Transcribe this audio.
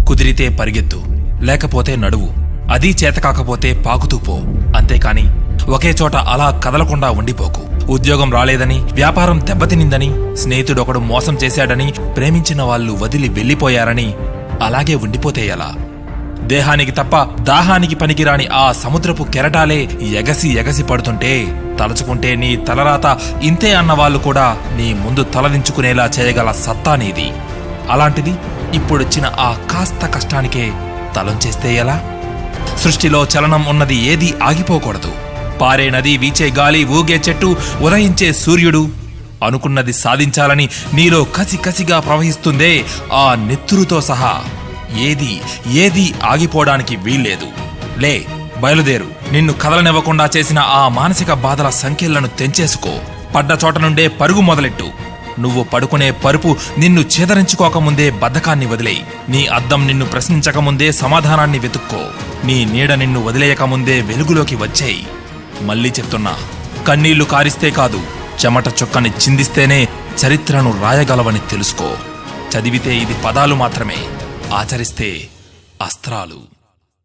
కుదిరితే పరిగెత్తు, లేకపోతే నడువు, అదీ చేతకాకపోతే పాకుతూ పో. అంతేకాని ఒకే చోట అలా కదలకుండా ఉండిపోకు. ఉద్యోగం రాలేదని, వ్యాపారం దెబ్బతినిందని, స్నేహితుడొకడు మోసం చేశాడని, ప్రేమించిన వాళ్ళు వదిలి వెళ్లిపోయారని అలాగే ఉండిపోతే ఎలా? దేహానికి తప్ప దాహానికి పనికిరాని ఆ సముద్రపు కెరటాలే ఎగసి ఎగసి పడుతుంటే తలుచుకుంటే నీ తలరాత ఇంతే అన్నవాళ్లు కూడా నీ ముందు తలదించుకునేలా చేయగల సత్తా నీది. అలాంటిది ఇప్పుడొచ్చిన ఆ కాస్త కష్టానికే తలంచేస్తే ఎలా? సృష్టిలో చలనం ఉన్నది ఏదీ ఆగిపోకూడదు. పారే నది, వీచే గాలి, ఊగే చెట్టు, ఉదయించే సూర్యుడు, అనుకున్నది సాధించాలని నీలో కసి కసిగా ప్రవహిస్తుందే ఆ నెత్తురుతో సహా ఏదీ ఆగిపోవడానికి వీల్లేదు. లే, బయలుదేరు. నిన్ను కదలనివ్వకుండా చేసిన ఆ మానసిక బాధల సంఖ్యలను తెంచేసుకో. పడ్డ చోట నుండే పరుగు మొదలెట్టు. నువ్వు పడుకునే పరుపు నిన్ను ఛేదరించుకోకముందే బద్ధకాన్ని వదిలేయి. నీ అద్దం నిన్ను ప్రశ్నించకముందే సమాధానాన్ని వెతుక్కో. నీ నీడ నిన్ను వదిలేయకముందే వెలుగులోకి వచ్చేయి. మళ్ళీ చెప్తున్నా, కన్నీళ్లు కారిస్తే కాదు, చెమట చుక్కని చిందిస్తేనే చరిత్రను రాయగలవని తెలుసుకో. చదివితే ఇది పదాలు మాత్రమే, ఆచరిస్తే అస్త్రాలు.